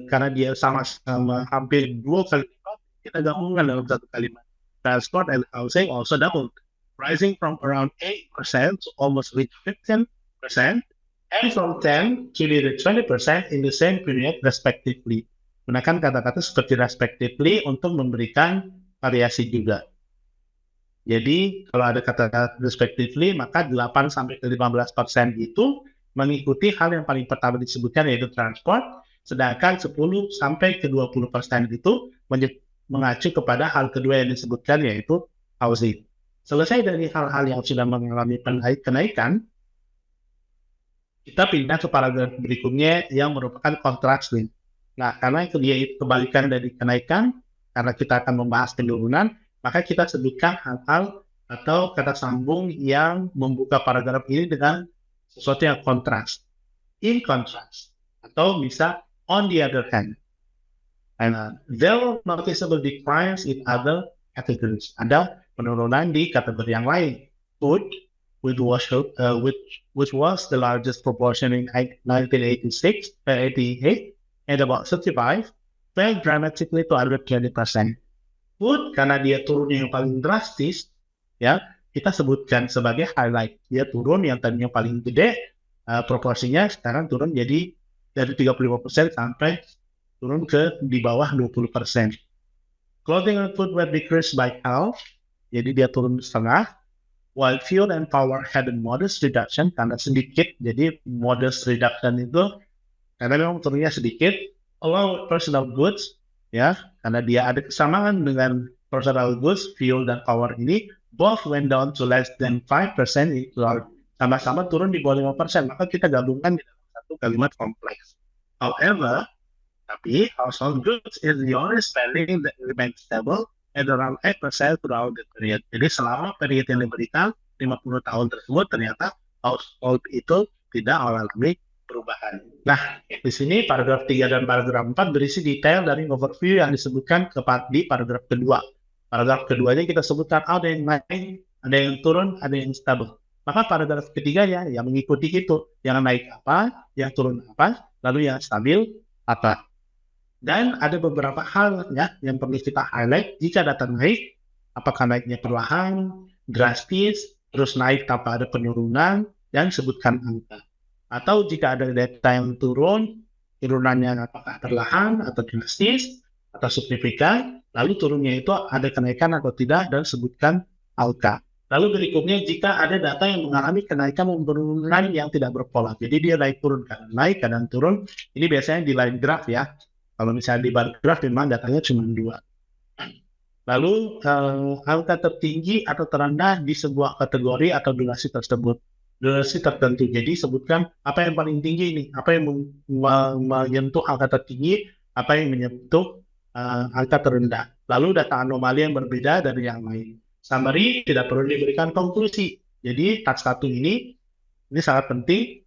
S1: karena dia sama-sama hampir 2 kali lipat, kita gabungkan dalam satu kalimat. Transport and housing also doubled, rising from around 8% to almost reach 15%, and from 10 to nearly 20% in the same period respectively. Gunakan kata-kata seperti respectively untuk memberikan variasi juga. Jadi kalau ada kata-kata respectively, maka 8-15% itu mengikuti hal yang paling pertama disebutkan yaitu transport, sedangkan 10-20% itu mengacu kepada hal kedua yang disebutkan yaitu housing. Selesai dari hal-hal yang sudah mengalami kenaikan, kita pindah ke paragraf berikutnya yang merupakan contrasting. Nah, karena itu dia kebalikan dari kenaikan, karena kita akan membahas penurunan, maka kita sebutkan hal-hal atau kata sambung yang membuka paragraf ini dengan sesuatu yang kontras. In contrast, atau bisa on the other hand. And there were noticeable declines in other categories. Ada penurunan di kategori yang lain. Food, which was the largest proportion in 1988, and about 35, fell dramatically to under 20%. Food, karena dia turunnya yang paling drastis, ya kita sebutkan sebagai highlight. Dia turun yang tadinya paling gede, proporsinya sekarang turun jadi dari 35% sampai turun ke di bawah 20%. Clothing and footwear decreased by half, jadi dia turun setengah. While fuel and power had a modest reduction, karena sedikit, jadi modest reduction itu karena memang turunnya sedikit. Along with personal goods, ya, karena dia ada kesamaan dengan personal goods, fuel dan power ini, both went down to less than 5%, sama-sama turun di bawah 5%, maka kita gabungkan di dalam satu kalimat kompleks. However, tapi household goods is the only spending that remains stable at around 8% throughout the period. Jadi selama period yang diberikan 50 tahun tersebut, ternyata household itu tidak mengalami perubahan. Nah, di sini paragraf 3 dan paragraf 4 berisi detail dari overview yang disebutkan di paragraf kedua. Paragraf keduanya kita sebutkan ada yang naik, ada yang turun, ada yang stabil. Maka paragraf ketiganya yang mengikuti itu, yang naik apa, yang turun apa, lalu yang stabil apa. Dan ada beberapa hal ya yang perlu kita highlight jika data naik, apakah naiknya perlahan, drastis, terus naik tanpa ada penurunan, dan sebutkan angka. Atau jika ada data yang turun, turunannya apakah perlahan atau drastis atau signifikan, lalu turunnya itu ada kenaikan atau tidak, dan sebutkan angka. Lalu berikutnya, jika ada data yang mengalami kenaikan maupun penurunan yang tidak berpola, jadi dia naik turun, kadang naik, kadang turun, ini biasanya di line graph ya. Kalau misalnya di bar graph memang datanya cuma 2. Lalu angka tertinggi atau terendah di sebuah kategori atau durasi tersebut, durasi tertentu. Jadi sebutkan apa yang paling tinggi ini, apa yang menyentuh angka tertinggi, apa yang menyentuh angka terendah. Lalu data anomali yang berbeda dari yang lain. Summary tidak perlu diberikan konklusi. Jadi task 1 ini sangat penting.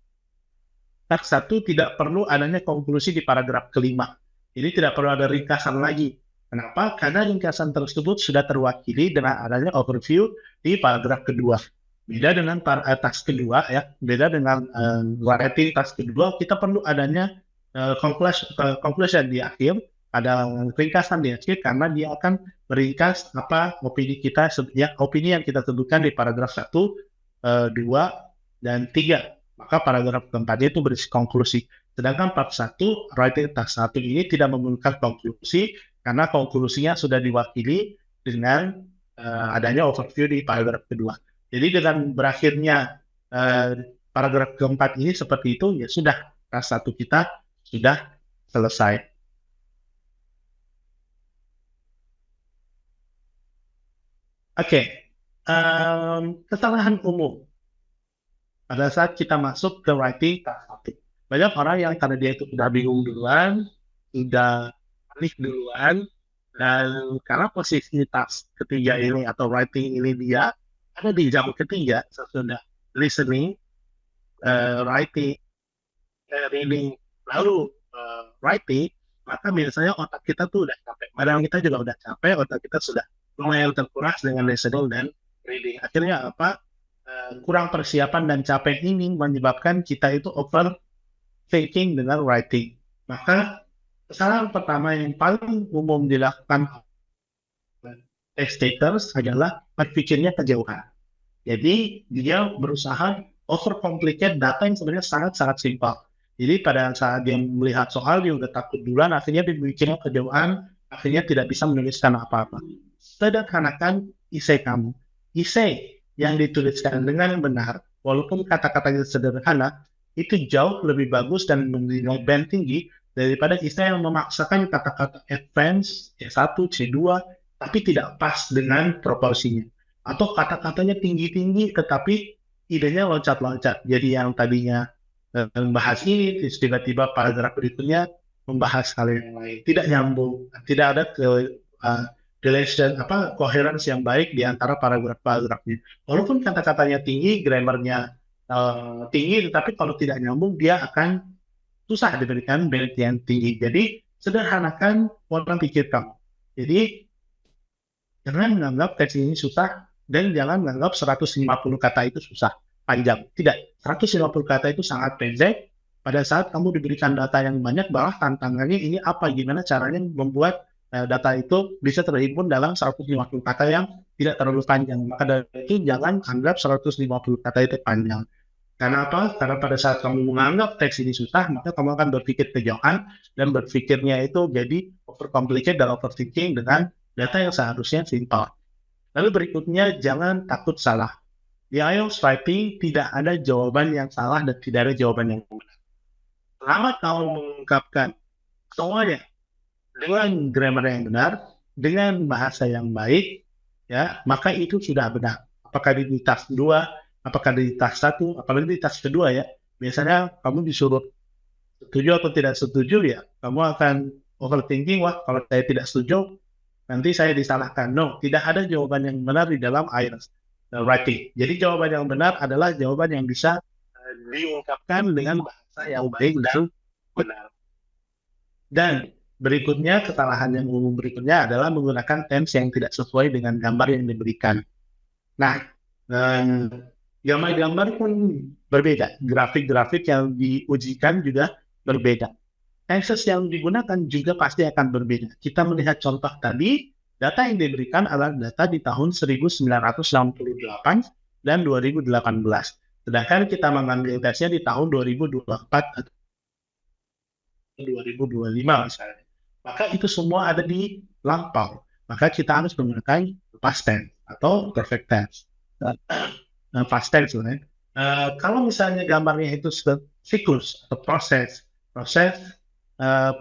S1: Task 1 tidak perlu adanya konklusi di paragraf kelima. Jadi tidak perlu ada ringkasan lagi. Kenapa? Karena ringkasan tersebut sudah terwakili dengan adanya overview di paragraf kedua. Beda dengan task kedua ya, beda dengan writing task kedua, kita perlu adanya conclusion di akhir, ada ringkasan di akhir, karena dia akan meringkas apa opini kita, ya, opini yang kita sebutkan di paragraf 1, 2, dan 3. Maka paragraf keempatnya itu berisi konklusi. Sedangkan part 1, writing task 1 ini tidak memerlukan konklusi, karena konklusinya sudah diwakili dengan adanya overview di paragraf kedua. Jadi dengan berakhirnya paragraf keempat ini seperti itu, ya sudah, task 1 kita sudah selesai. Oke, kesalahan umum pada saat kita masuk ke writing task 1. Banyak orang yang karena dia itu sudah bingung duluan, sudah panik duluan, dan karena posisi task ketiga ini atau writing ini dia ada di jam ketiga sesudah listening, writing, reading, lalu writing, maka biasanya otak kita tuh udah capek. Padahal kita juga udah capek, otak kita sudah lumayan terkuras dengan listening dan reading. Akhirnya apa? Kurang persiapan dan capek ini menyebabkan kita itu overthinking dengan writing. Maka kesalahan pertama yang paling umum dilakukan test takers adalah berpikirnya kejauhan. Jadi dia berusaha overcomplicate data yang sebenarnya sangat-sangat simpel. Jadi pada saat dia melihat soal, dia udah takut duluan, akhirnya dia berpikirnya kejauhan, akhirnya tidak bisa menuliskan apa-apa. Sederhanakan esai kamu. Esai yang dituliskan dengan benar, walaupun kata-katanya sederhana, itu jauh lebih bagus dan memiliki band tinggi daripada esai yang memaksakan kata-kata advance, C1, C2, tapi tidak pas dengan proporsinya. Atau kata-katanya tinggi-tinggi, tetapi idenya loncat-loncat. Jadi yang tadinya membahas ini, tiba-tiba paragraf berikutnya membahas hal yang lain. Tidak nyambung, tidak ada relation, coherence yang baik di antara paragraf-paragrafnya. Walaupun kata-katanya tinggi, grammarnya tinggi, tetapi kalau tidak nyambung, dia akan susah diberikan band yang tinggi. Jadi sederhanakan pola pikir kamu. Jadi jangan menganggap teks ini susah, dan jangan menganggap 150 kata itu susah, panjang. Tidak, 150 kata itu sangat pendek. Pada saat kamu diberikan data yang banyak, bahwa tantangannya ini apa, gimana caranya membuat data itu bisa terhimpun dalam 150 kata yang tidak terlalu panjang. Maka dari itu jangan anggap 150 kata itu panjang. Karena apa? Karena pada saat kamu menganggap teks ini susah, maka kamu akan berpikir kejauhan, dan berpikirnya itu jadi overcomplicate dan overthinking dengan data yang seharusnya simpel. Lalu berikutnya, jangan takut salah. Di IELTS writing tidak ada jawaban yang salah dan tidak ada jawaban yang benar. Selama kamu mengungkapkan semuanya dengan grammar yang benar, dengan bahasa yang baik, ya, maka itu sudah benar. Apakah di task 2, apakah di task 1, apalagi di task kedua ya, biasanya kamu disuruh setuju atau tidak setuju, ya, kamu akan overthinking, wah kalau saya tidak setuju, nanti saya disalahkan. No, tidak ada jawaban yang benar di dalam IELTS writing. Jadi jawaban yang benar adalah jawaban yang bisa diungkapkan dengan bahasa yang baik dan benar. Dan berikutnya, kesalahan yang umum berikutnya adalah menggunakan tense yang tidak sesuai dengan gambar yang diberikan. Nah, gambar-gambar pun berbeda. Grafik-grafik yang diujikan juga berbeda. Tenses yang digunakan juga pasti akan berbeda. Kita melihat contoh tadi, data yang diberikan adalah data di tahun 1968 dan 2018. Sedangkan kita mengambil tesnya di tahun 2024 atau 2025 misalnya. Maka itu semua ada di lampau. Maka kita harus menggunakan past tense atau perfect tense. Past tense sebenarnya. Kalau misalnya gambarnya itu siklus atau proses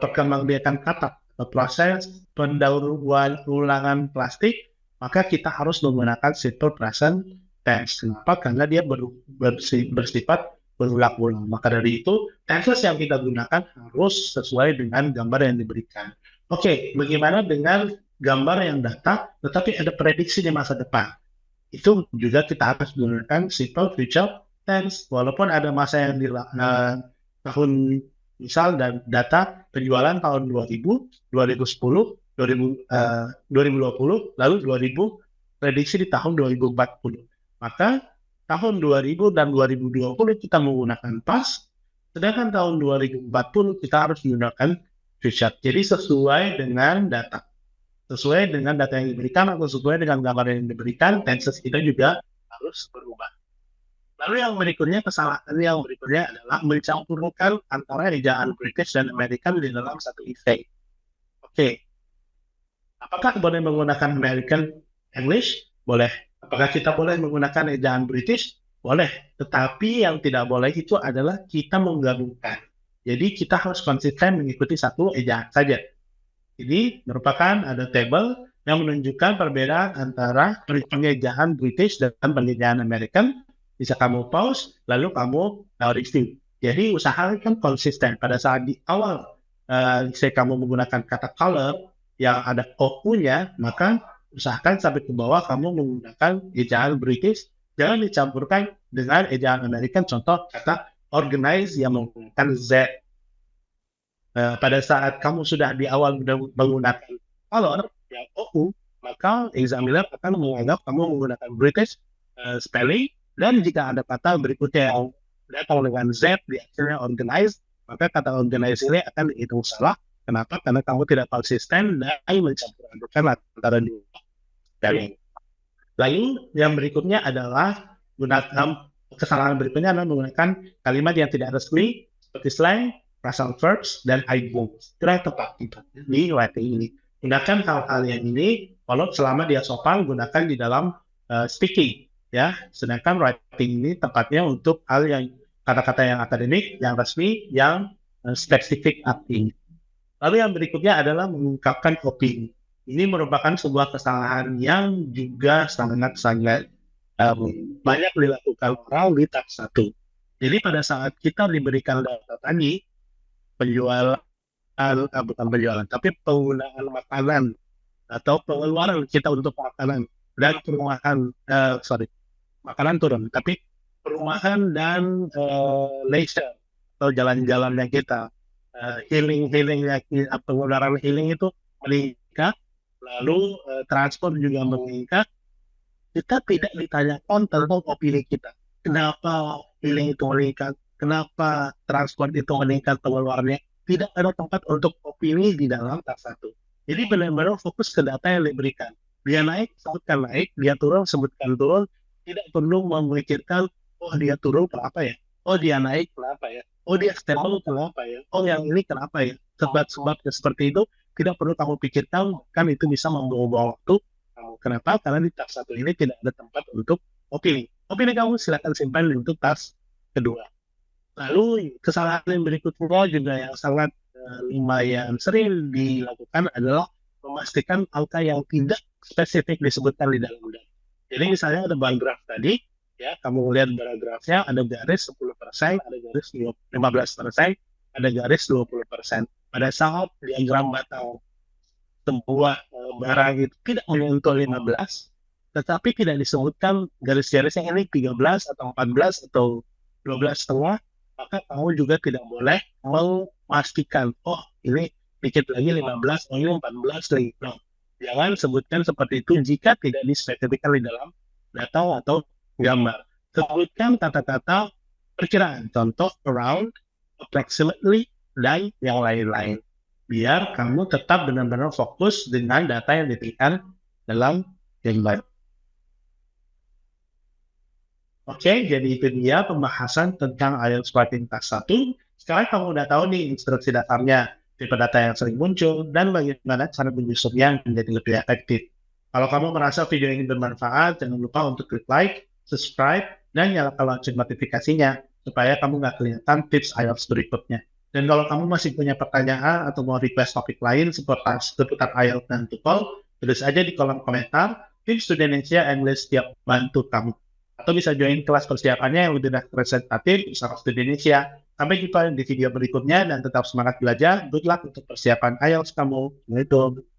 S1: perkembangbiakan kata atau proses pendaur ulangan plastik, maka kita harus menggunakan simple present tense. Kenapa? Karena dia bersifat berulang-ulang. Maka dari itu, tenses yang kita gunakan harus sesuai dengan gambar yang diberikan. Oke, bagaimana dengan gambar yang datang, tetapi ada prediksi di masa depan? Itu juga kita harus menggunakan simple future tense. Walaupun ada masa yang di tahun misal dan data penjualan tahun 2000, 2010, 2020, lalu 2000 prediksi di tahun 2040. Maka tahun 2000 dan 2020 kita menggunakan past, sedangkan tahun 2040 kita harus menggunakan future. Jadi sesuai dengan data. Sesuai dengan data yang diberikan atau sesuai dengan gambar yang diberikan, tenses kita juga harus berubah. Lalu yang berikutnya, kesalahan yang berikutnya adalah mencampurkan antara ejaan British dan American di dalam satu essay. Oke. Apakah boleh menggunakan American English? Boleh. Apakah kita boleh menggunakan ejaan British? Boleh. Tetapi yang tidak boleh itu adalah kita menggabungkan. Jadi kita harus konsisten mengikuti satu ejaan saja. Ini merupakan ada table yang menunjukkan perbedaan antara pengejahan British dan pengejahan American. Bisa kamu pause, lalu kamu review. Jadi usahakan konsisten. Pada saat di awal, kamu menggunakan kata color yang ada O-nya, maka usahakan sampai ke bawah kamu menggunakan ejaan British. Jangan dicampurkan dengan ejaan American. Contoh kata organize yang menggunakan Z. Pada saat kamu sudah di awal menggunakan color yang OU, maka examiner akan menganggap kamu menggunakan British spelling. Dan jika ada kata berikutnya yang datang dengan Z di akhirnya organize, maka kata organize ini akan dihitung salah. Kenapa? Karena kamu tidak konsisten dan mencampur-adukkan antara dua spelling. Lalu yang berikutnya adalah kesalahan berikutnya adalah menggunakan kalimat yang tidak resmi seperti slang, phrasal verbs, dan idioms. Tidak tepat di writing ini. Gunakan hal-hal yang ini, walau selama dia sopan, gunakan di dalam speaking. Ya, sedangkan writing ini tepatnya untuk hal yang kata-kata yang akademik, yang resmi, yang spesifik arti. Lalu yang berikutnya adalah mengungkapkan opini. Ini merupakan sebuah kesalahan yang juga sangat-sangat banyak dilakukan orang di tahap 1. Jadi pada saat kita diberikan data tadi, penggunaan makanan atau pengeluaran kita untuk makanan dan makanan turun, tapi perumahan dan leisure atau jalan-jalannya kita, healingnya, pengeluaran healing itu meningkat, lalu transport juga meningkat. Kita tidak ditanyakan tentang opini kita. Kenapa healing itu meningkat? Kenapa transport itu meningkat pengeluarannya? Tidak ada tempat untuk opini di dalam tahap 1. Jadi benar-benar fokus ke data yang diberikan. Dia naik, sebutkan naik. Dia turun, sebutkan turun. Tidak perlu memikirkan, oh dia turun kenapa ya? Oh dia naik kenapa ya? Oh dia stable kenapa ya? Oh yang ini kenapa ya? Sebab-sebabnya seperti itu tidak perlu kamu pikirkan, kan itu bisa membawa waktu. Kenapa? Karena di tahap 1 ini tidak ada tempat untuk opini. Opini kamu silakan simpan untuk tahap kedua. Lalu kesalahan yang berikutnya juga yang sangat lumayan sering dilakukan adalah memastikan angka yang tidak spesifik disebutkan di dalam data. Jadi misalnya ada bar graf tadi, ya kamu lihat bar grafnya ada garis 10%, ada garis 15%, ada garis 20%. Pada saat diagram batang sebuah barang itu tidak menyentuh 15, tetapi tidak disebutkan garis-garisnya ini 13 atau 14 atau 12,5, maka kamu juga tidak boleh memastikan, oh ini dikit lagi 15, oh ini 14 lagi. No. Jangan sebutkan seperti itu jika tidak dispesifikkan di dalam data atau gambar. Sebutkan kata-kata perkiraan, contoh around, approximately, dan yang lain-lain. Biar kamu tetap benar-benar fokus dengan data yang diberikan dalam gambar. Oke, jadi itu dia pembahasan tentang IELTS Writing Task 1. Sekarang kamu udah tahu nih instruksi dasarnya, tipe data yang sering muncul, dan bagaimana cara menyusunnya menjadi lebih efektif. Kalau kamu merasa video ini bermanfaat, jangan lupa untuk klik like, subscribe, dan nyalakan lonceng notifikasinya, supaya kamu nggak kelihatan tips IELTS berikutnya. Dan kalau kamu masih punya pertanyaan atau mau request topik lain seputar IELTS dan TOEFL, tulis aja di kolom komentar. Tim Studensia English siap bantu kamu. Atau bisa join kelas persiapannya yang lebih representatif bersama Studensia. Sampai jumpa di video berikutnya dan tetap semangat belajar. Good luck untuk persiapan IELTS kamu. Assalamualaikum.